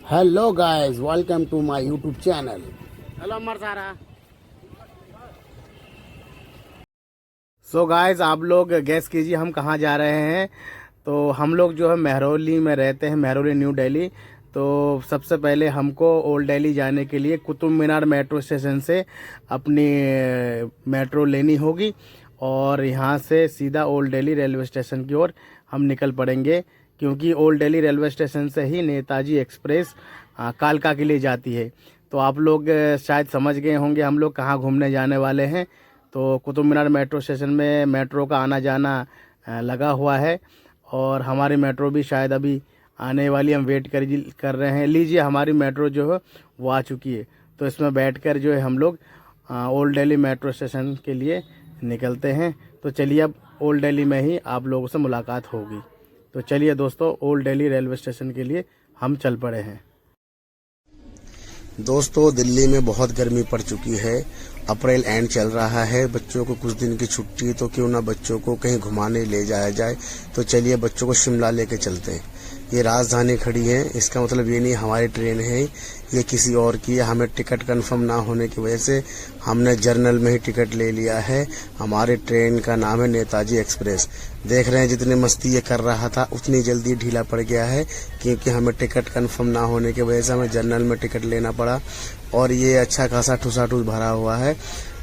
Hello guys, welcome to my YouTube channel. Hello अमर सारा। So guys, आप लोग गैस कीजिए हम कहाँ जा रहे हैं। तो हम लोग जो है मेहरौली में रहते हैं, मेहरौली न्यू दिल्ली। तो सबसे पहले हमको ओल्ड दिल्ली जाने के लिए कुतुब मीनार मेट्रो स्टेशन से अपनी मेट्रो लेनी होगी और यहाँ से सीधा ओल्ड दिल्ली रेलवे स्टेशन की ओर हम निकल पड़ेंगे, क्योंकि ओल्ड दिल्ली रेलवे स्टेशन से ही नेताजी एक्सप्रेस कालका के लिए जाती है। तो आप लोग शायद समझ गए होंगे हम लोग कहाँ घूमने जाने वाले हैं। तो कुतुब मीनार मेट्रो स्टेशन में मेट्रो का आना जाना लगा हुआ है और हमारी मेट्रो भी शायद अभी आने वाली, हम वेट कर रहे हैं। लीजिए, हमारी मेट्रो जो है वो आ चुकी है। तो इसमें बैठकर जो है हम लोग ओल्ड दिल्ली मेट्रो स्टेशन के लिए निकलते हैं। तो चलिए, अब ओल्ड दिल्ली में ही आप लोगों से मुलाकात होगी। तो चलिए दोस्तों, ओल्ड दिल्ली रेलवे स्टेशन के लिए हम चल पड़े हैं। दोस्तों, दिल्ली में बहुत गर्मी पड़ चुकी है। अप्रैल एंड चल रहा है, बच्चों को कुछ दिन की छुट्टी, तो क्यों ना बच्चों को कहीं घुमाने ले जाया जाए। तो चलिए बच्चों को शिमला लेके चलते हैं। ये राजधानी खड़ी है, इसका मतलब ये नहीं हमारी ट्रेन है, ये किसी और की है। हमें टिकट कंफर्म ना होने की वजह से हमने जर्नल में ही टिकट ले लिया है। हमारी ट्रेन का नाम है नेताजी एक्सप्रेस। देख रहे हैं जितनी मस्ती ये कर रहा था उतनी जल्दी ढीला पड़ गया है, क्योंकि हमें टिकट कंफर्म ना होने की वजह से हमें जर्नल में टिकट लेना पड़ा। और ये अच्छा खासा ठुसा-ठुस भरा हुआ है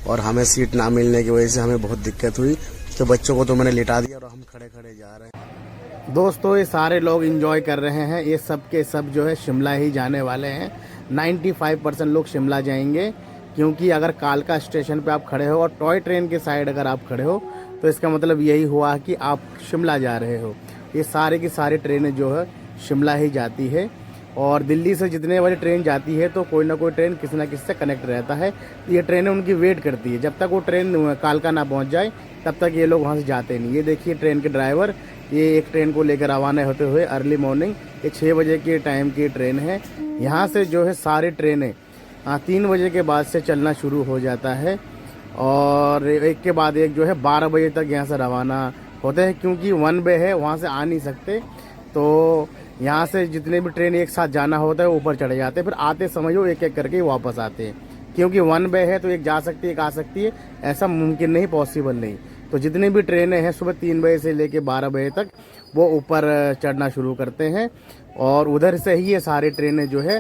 और हमें सीट ना मिलने की वजह से हमें बहुत दिक्कत हुई। तो बच्चों को तो मैंने लिटा दिया और हम खड़े खड़े जा रहे हैं। दोस्तों, ये सारे लोग एंजॉय कर रहे हैं। ये सब के सब जो है शिमला ही जाने वाले हैं। 95% लोग शिमला जाएंगे, क्योंकि अगर कालका स्टेशन पे आप खड़े हो और टॉय ट्रेन के साइड अगर आप खड़े हो तो इसका मतलब यही हुआ कि आप शिमला जा रहे हो। ये सारे की सारी ट्रेनें जो है शिमला ही जाती है। और दिल्ली से जितने बजे ट्रेन जाती है तो कोई ना कोई ट्रेन किसी ना किसी से कनेक्ट रहता है। ये ट्रेनें उनकी वेट करती है, जब तक वो ट्रेन कालका ना पहुंच जाए तब तक ये लोग वहाँ से जाते नहीं। ये देखिए ट्रेन के ड्राइवर, ये एक ट्रेन को लेकर रवाना होते हुए अर्ली मॉर्निंग, ये 6 बजे के टाइम की ट्रेन है। यहाँ से जो है सारी ट्रेनें 3 बजे के बाद से चलना शुरू हो जाता है और एक के बाद एक जो है 12 बजे तक यहाँ से रवाना होते हैं, क्योंकि वन वे है, वहाँ से आ नहीं सकते। तो यहाँ से जितने भी ट्रेन एक साथ जाना होता है ऊपर चढ़े जाते हैं, फिर आते समय वो एक एक करके वापस आते हैं, क्योंकि वन वे है तो एक जा सकती है एक आ सकती है, ऐसा मुमकिन नहीं, पॉसिबल नहीं। तो जितनी भी ट्रेनें हैं सुबह 3 बजे से लेके 12 बजे तक वो ऊपर चढ़ना शुरू करते हैं और उधर से ही ये सारी ट्रेनें जो है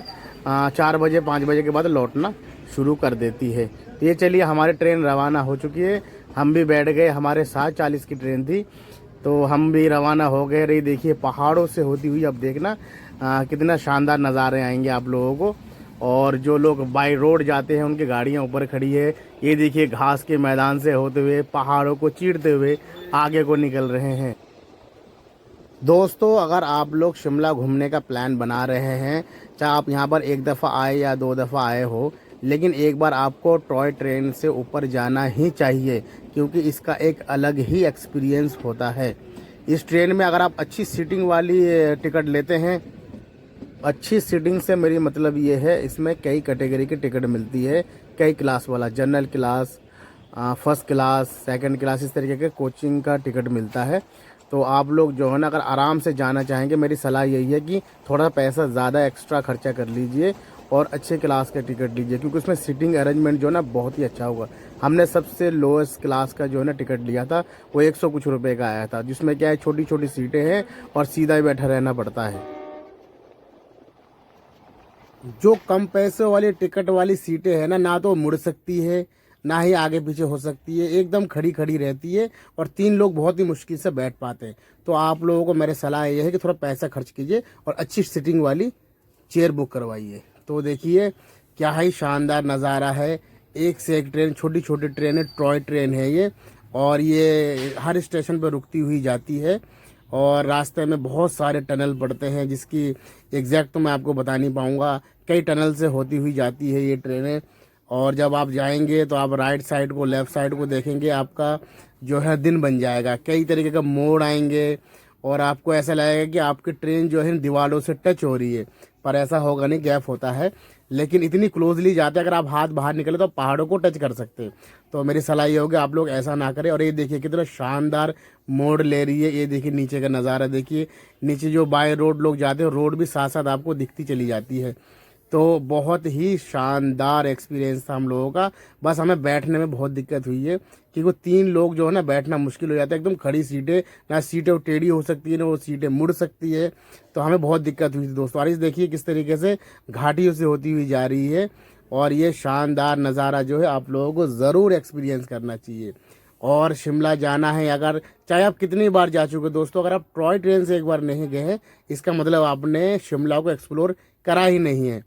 4 बजे 5 बजे के बाद लौटना शुरू कर देती है। तो ये चलिए, हमारी ट्रेन रवाना हो चुकी है, हम भी बैठ गए। हमारे 7:40 की ट्रेन थी तो हम भी रवाना हो गए। रही देखिए पहाड़ों से होती हुई, अब देखना कितना शानदार नज़ारे आएंगे आप लोगों को। और जो लोग बाई रोड जाते हैं उनकी गाड़ियां ऊपर खड़ी है। ये देखिए घास के मैदान से होते हुए पहाड़ों को चीरते हुए आगे को निकल रहे हैं। दोस्तों, अगर आप लोग शिमला घूमने का प्लान बना रहे हैं, चाहे आप यहाँ पर एक दफ़ा आए या 2 दफ़ा आए हो, लेकिन एक बार आपको टॉय ट्रेन से ऊपर जाना ही चाहिए, क्योंकि इसका एक अलग ही एक्सपीरियंस होता है। इस ट्रेन में अगर आप अच्छी सीटिंग वाली टिकट लेते हैं, अच्छी सीटिंग से मेरी मतलब ये है, इसमें कई कैटेगरी की टिकट मिलती है, कई क्लास वाला, general class, first class, second class, इस तरीके के कोचिंग का टिकट मिलता है। तो आप लोग जो है ना, अगर आराम से जाना चाहेंगे, मेरी सलाह यही है कि थोड़ा पैसा ज़्यादा एक्स्ट्रा खर्चा कर लीजिए और अच्छे क्लास का टिकट लीजिए, क्योंकि उसमें सीटिंग अरेंजमेंट जो है ना बहुत ही अच्छा होगा। हमने सबसे लोएस्ट क्लास का जो है ना टिकट लिया था, वो 100 कुछ रुपये का आया था, जिसमें क्या है छोटी छोटी सीटें हैं और सीधा ही बैठा रहना पड़ता है। जो कम पैसे वाली टिकट वाली सीटें हैं ना, ना तो मुड़ सकती है ना ही आगे पीछे हो सकती है, एकदम खड़ी खड़ी रहती है और 3 लोग बहुत ही मुश्किल से बैठ पाते हैं। तो आप लोगों को मेरी सलाह ये है कि थोड़ा पैसा खर्च कीजिए और अच्छी सीटिंग वाली चेयर बुक करवाइए। तो देखिए क्या ही शानदार नज़ारा है, एक से एक ट्रेन, छोटी छोटी ट्रेन है, टॉय ट्रेन है ये, और ये हर स्टेशन पर रुकती हुई जाती है। और रास्ते में बहुत सारे टनल पड़ते हैं, जिसकी एग्जैक्ट तो मैं आपको बता नहीं पाऊँगा, कई टनल से होती हुई जाती है ये ट्रेनें। और जब आप जाएंगे तो आप राइट साइड को लेफ़्ट साइड को देखेंगे, आपका जो है दिन बन जाएगा। कई तरीके का मोड़ आएंगे और आपको ऐसा लगेगा कि आपकी ट्रेन जो है दीवारों से टच हो रही है, पर ऐसा होगा नहीं, गैप होता है, लेकिन इतनी क्लोजली जाते हैं अगर आप हाथ बाहर निकले तो पहाड़ों को टच कर सकते हैं। तो मेरी सलाह ये होगी आप लोग ऐसा ना करें। और ये देखिए कितना शानदार मोड़ ले रही है, ये देखिए नीचे का नज़ारा देखिए, नीचे जो बाय रोड लोग जाते हैं रोड भी साथ साथ आपको दिखती चली जाती है। तो बहुत ही शानदार एक्सपीरियंस था हम लोगों का। बस हमें बैठने में बहुत दिक्कत हुई है क्योंकि 3 लोग जो है ना बैठना मुश्किल हो जाता है, एकदम खड़ी सीटें, ना सीटें टेढ़ी हो सकती है ना वो सीटें मुड़ सकती है। तो हमें बहुत दिक्कत हुई थी दोस्तों। और इस देखिए किस तरीके से घाटियों से होती हुई जा रही है, और ये शानदार नज़ारा जो है आप लोगों को ज़रूर एक्सपीरियंस करना चाहिए। और शिमला जाना है अगर, चाहे आप कितनी बार जा चुके दोस्तों, अगर आप टॉय ट्रेन से एक बार नहीं गए हैं इसका मतलब आपने शिमला को एक्सप्लोर करा ही नहीं है।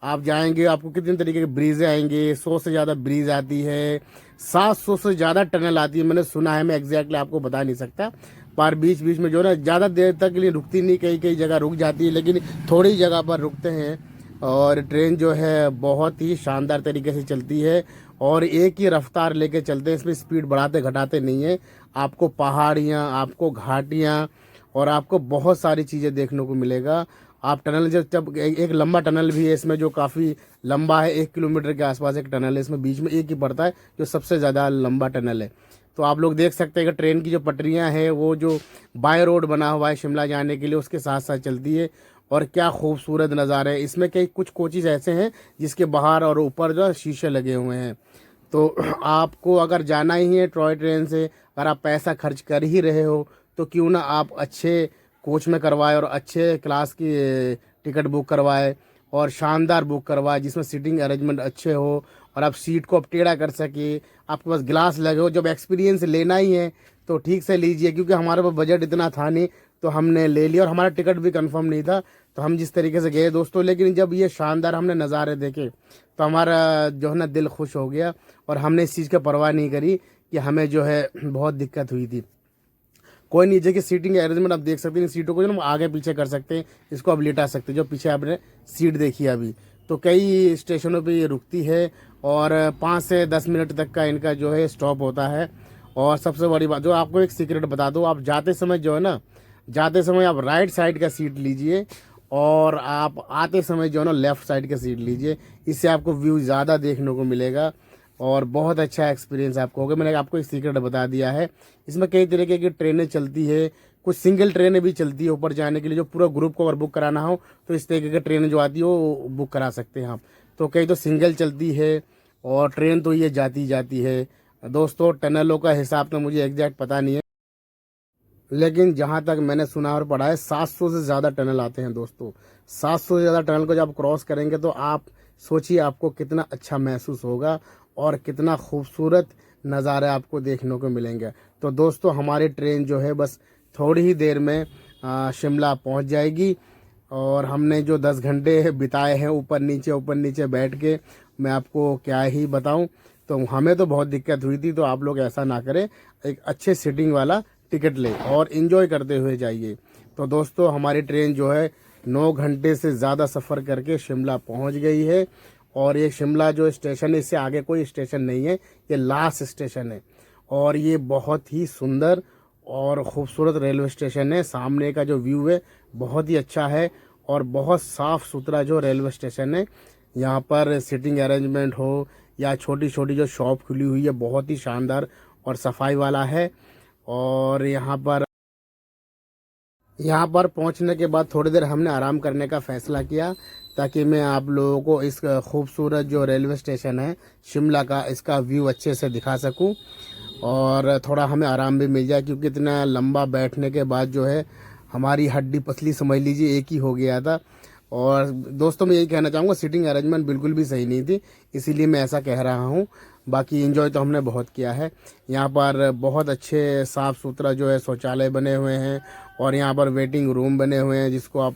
आप जाएंगे आपको कितने तरीके के ब्रिजें आएंगे, 100 से ज़्यादा ब्रिज आती है, 700 से ज़्यादा टनल आती है, मैंने सुना है, मैं एग्जैक्टली आपको बता नहीं सकता। पर बीच बीच में जो ना ज़्यादा देर तक के लिए रुकती नहीं, कई कई जगह रुक जाती है लेकिन थोड़ी जगह पर रुकते हैं। और ट्रेन जो है बहुत ही शानदार तरीके से चलती है और एक ही रफ्तार लेके चलते हैं, इसमें स्पीड बढ़ाते घटाते नहीं है। आपको पहाड़ियाँ, आपको घाटियाँ और आपको बहुत सारी चीज़ें देखने को मिलेगा। आप टनल जब एक लंबा टनल भी है इसमें जो काफ़ी लंबा है, 1 किलोमीटर के आसपास एक टनल है, इसमें बीच में एक ही पड़ता है जो सबसे ज़्यादा लंबा टनल है। तो आप लोग देख सकते हैं कि ट्रेन की जो पटरियां हैं वो जो बाय रोड बना हुआ है शिमला जाने के लिए उसके साथ साथ चलती है। और क्या खूबसूरत नज़ारे हैं इसमें। कई कुछ कोचेज़ ऐसे हैं जिसके बाहर और ऊपर जो शीशे लगे हुए हैं। तो आपको अगर जाना ही है टॉय ट्रेन से, अगर आप पैसा खर्च कर ही रहे हो तो क्यों ना आप अच्छे कोच में करवाए और अच्छे क्लास की टिकट बुक करवाए और शानदार बुक करवाए जिसमें सीटिंग अरेंजमेंट अच्छे हो और आप सीट को आप टेढ़ा कर सके, आपके पास ग्लास लगे हो। जब एक्सपीरियंस लेना ही है तो ठीक से लीजिए, क्योंकि हमारे पास बजट इतना था नहीं तो हमने ले लिया और हमारा टिकट भी कंफर्म नहीं था तो हम जिस तरीके से गए दोस्तों। लेकिन जब ये शानदार हमने नज़ारे देखे तो हमारा जो है ना दिल खुश हो गया और हमने इस चीज़ की परवाह नहीं करी कि हमें जो है बहुत दिक्कत हुई थी। कोई नीचे की सीटिंग अरेंजमेंट आप देख सकते हैं, सीटों को जो ना आगे पीछे कर सकते हैं, इसको आप लेटा सकते हैं। जो पीछे आपने सीट देखी अभी, तो कई स्टेशनों पे ये रुकती है और 5 से 10 मिनट तक का इनका जो है स्टॉप होता है। और सबसे बड़ी बात जो आपको एक सीक्रेट बता दूँ, आप जाते समय जो है ना, जाते समय आप राइट साइड का सीट लीजिए और आप आते समय जो है ना लेफ़्ट साइड का सीट लीजिए, इससे आपको व्यू ज़्यादा देखने को मिलेगा और बहुत अच्छा एक्सपीरियंस आपको होगा। मैंने आपको एक सीक्रेट बता दिया है। इसमें कई तरीके की ट्रेनें चलती है, कुछ सिंगल ट्रेनें भी चलती है ऊपर जाने के लिए, जो पूरा ग्रुप को अगर बुक कराना हो तो इस तरीके की ट्रेनें जो आती है वो बुक करा सकते हैं आप। तो कई तो सिंगल चलती है और ट्रेन तो ये जाती जाती है दोस्तों। टनलों का हिसाब तो मुझे एग्जैक्ट पता नहीं है, लेकिन जहाँ तक मैंने सुना और पढ़ा है 700 से ज़्यादा टनल आते हैं दोस्तों। 700 से ज़्यादा टनल को जब आप क्रॉस करेंगे तो आप सोचिए आपको कितना अच्छा महसूस होगा और कितना खूबसूरत नज़ारे आपको देखने को मिलेंगे। तो दोस्तों हमारी ट्रेन जो है बस थोड़ी ही देर में शिमला पहुंच जाएगी और हमने जो 10 घंटे बिताए हैं ऊपर नीचे बैठ के, मैं आपको क्या ही बताऊं। तो हमें तो बहुत दिक्कत हुई थी, तो आप लोग ऐसा ना करें, एक अच्छे सीटिंग वाला टिकट ले और इन्जॉय करते हुए जाइए। तो दोस्तों हमारी ट्रेन जो है 9 घंटे से ज़्यादा सफ़र करके शिमला पहुंच गई है और ये शिमला जो स्टेशन है इससे आगे कोई स्टेशन नहीं है, ये लास्ट स्टेशन है और ये बहुत ही सुंदर और ख़ूबसूरत रेलवे स्टेशन है। सामने का जो व्यू है बहुत ही अच्छा है और बहुत साफ़ सुथरा जो रेलवे स्टेशन है। यहाँ पर सीटिंग अरेंजमेंट हो या छोटी छोटी जो शॉप खुली हुई है बहुत ही शानदार और सफाई वाला है। और यहाँ पर पहुँचने के बाद थोड़ी देर हमने आराम करने का फ़ैसला किया ताकि मैं आप लोगों को इस खूबसूरत जो रेलवे स्टेशन है शिमला का, इसका व्यू अच्छे से दिखा सकूं और थोड़ा हमें आराम भी मिल जाए, क्योंकि इतना लंबा बैठने के बाद जो है हमारी हड्डी पसली समझ लीजिए एक ही हो गया था। और दोस्तों मैं यही कहना चाहूँगा सीटिंग अरेंजमेंट बिल्कुल भी सही नहीं थी, इसीलिए मैं ऐसा कह रहा हूँ। बाकी एंजॉय तो हमने बहुत किया है। यहाँ पर बहुत अच्छे साफ़ सुथरा जो है शौचालय बने हुए हैं और यहाँ पर वेटिंग रूम बने हुए हैं जिसको आप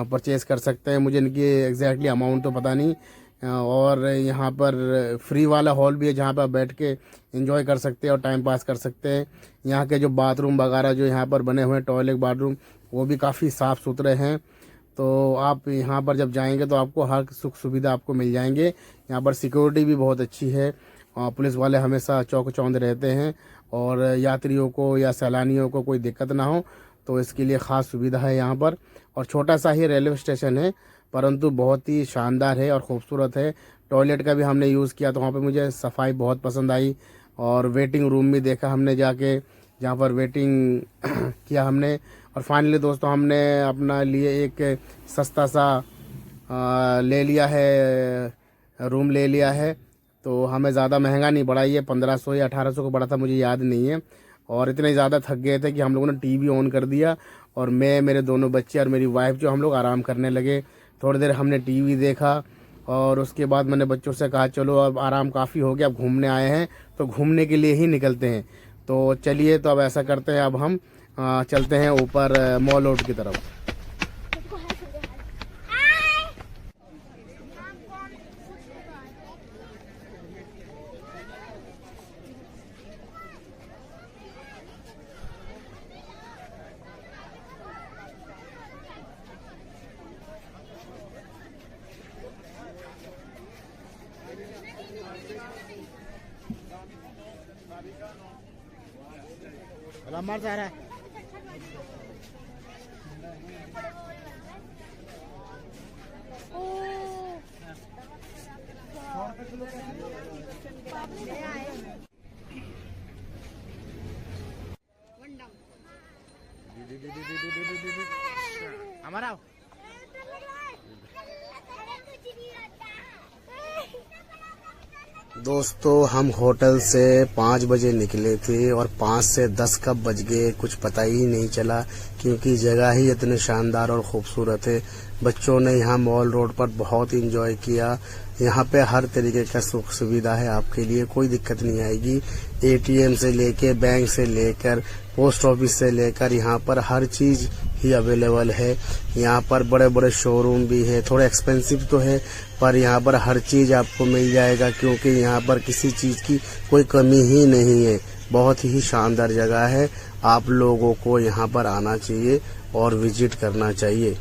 परचेस कर सकते हैं। मुझे इनकी एग्जैक्टली अमाउंट तो पता नहीं। और यहाँ पर फ्री वाला हॉल भी है जहाँ पर आप बैठ के एंजॉय कर सकते हैं और टाइम पास कर सकते हैं। यहाँ के जो बाथरूम वगैरह जो यहाँ पर बने हुए हैं, टॉयलेट बाथरूम, वो भी काफ़ी साफ़ सुथरे हैं। तो आप यहाँ पर जब जाएंगे तो आपको हर सुख सुविधा आपको मिल जाएंगे। यहाँ पर सिक्योरिटी भी बहुत अच्छी है, पुलिस वाले हमेशा चौक चौंध रहते हैं और यात्रियों को या सैलानियों को कोई दिक्कत ना हो तो इसके लिए ख़ास सुविधा है यहाँ पर। और छोटा सा ही रेलवे स्टेशन है, परंतु बहुत ही शानदार है और ख़ूबसूरत है। टॉयलेट का भी हमने यूज़ किया तो वहाँ पे मुझे सफाई बहुत पसंद आई। और वेटिंग रूम भी देखा हमने जाके, जहाँ पर वेटिंग किया हमने। और फाइनली दोस्तों हमने अपना लिए एक सस्ता सा ले लिया है, रूम ले लिया है। तो हमें ज़्यादा महंगा नहीं पड़ा, ये 1500 या 1800 को पड़ा था, मुझे याद नहीं है। और इतने ज़्यादा थक गए थे कि हम लोगों ने टीवी ऑन कर दिया और मैं, मेरे दोनों बच्चे और मेरी वाइफ जो, हम लोग आराम करने लगे। थोड़ी देर हमने टीवी देखा और उसके बाद मैंने बच्चों से कहा चलो अब आराम काफ़ी हो गया, अब घूमने आए हैं तो घूमने के लिए ही निकलते हैं। तो चलिए, तो अब ऐसा करते हैं, अब हम चलते हैं ऊपर मॉल रोड की तरफ। लम्बा जा रहा है। हमारा दोस्तों हम होटल से 5 बजे निकले थे और 5 से 10 कब बज गए कुछ पता ही नहीं चला, क्योंकि जगह ही इतनी शानदार और खूबसूरत है। बच्चों ने यहाँ मॉल रोड पर बहुत इंजॉय किया। यहाँ पे हर तरीके का सुख सुविधा है, आपके लिए कोई दिक्कत नहीं आएगी। एटीएम से लेके, बैंक से लेकर, पोस्ट ऑफिस से लेकर, यहाँ पर हर चीज ही अवेलेबल है। यहाँ पर बड़े बड़े शोरूम भी है, थोड़े एक्सपेंसिव तो है पर यहाँ पर हर चीज आपको मिल जाएगा, क्योंकि यहाँ पर किसी चीज की कोई कमी ही नहीं है। बहुत ही शानदार जगह है, आप लोगों को यहाँ पर आना चाहिए और विजिट करना चाहिए।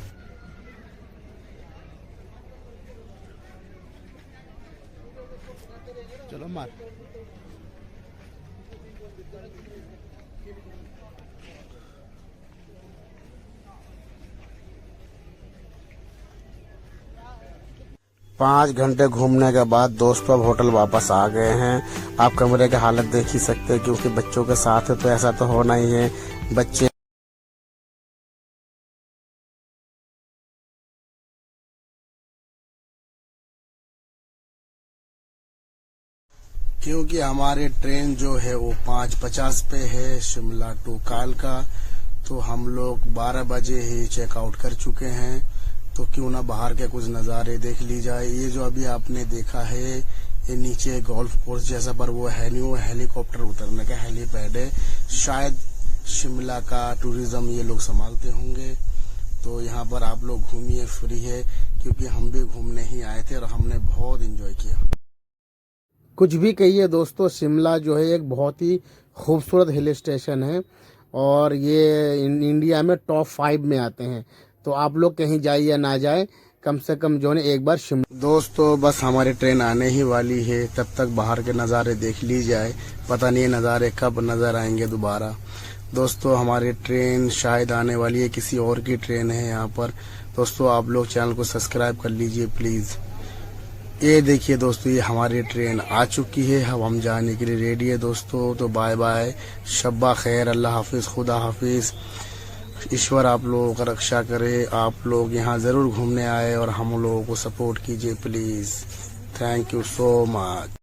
चलो मार। पाँच घंटे घूमने के बाद दोस्तों अब होटल वापस आ गए हैं। आप कमरे की हालत देख ही सकते हैं, क्योंकि बच्चों के साथ है तो ऐसा तो होना ही है। बच्चे क्योंकि हमारी ट्रेन जो है वो 5:50 पे है शिमला टू कालका, तो हम लोग 12 बजे ही चेकआउट कर चुके हैं। तो क्यों ना बाहर के कुछ नज़ारे देख ली जाए। ये जो अभी आपने देखा है, ये नीचे गोल्फ कोर्स जैसा, पर वो है नहीं, वो हेलीकॉप्टर उतरने का हेलीपैड है। शायद शिमला का टूरिज्म ये लोग संभालते होंगे। तो यहाँ पर आप लोग घूमिए, फ्री है, क्योंकि हम भी घूमने ही आए थे और हमने बहुत एंजॉय किया। कुछ भी कहिए दोस्तों, शिमला जो है एक बहुत ही खूबसूरत हिल स्टेशन है और ये इंडिया में टॉप 5 में आते हैं। तो आप लोग कहीं जाए या ना जाए, कम से कम जो है एक बार शिमला। दोस्तों बस हमारी ट्रेन आने ही वाली है, तब तक बाहर के नज़ारे देख ली जाए। पता नहीं नज़ारे कब नज़र आएंगे दोबारा। दोस्तों हमारी ट्रेन शायद आने वाली है, किसी और की ट्रेन है यहाँ पर। दोस्तों आप लोग चैनल को सब्सक्राइब कर लीजिए प्लीज़। ये देखिए दोस्तों, ये हमारी ट्रेन आ चुकी है, अब हम जाने के लिए रेडी है दोस्तों। तो बाय बाय, शब्बा खैर, अल्लाह हाफिज़, खुदा हाफिज़। ईश्वर आप लोगों का रक्षा करे। आप लोग यहाँ ज़रूर घूमने आए और हम लोगों को सपोर्ट कीजिए please. Thank you so much.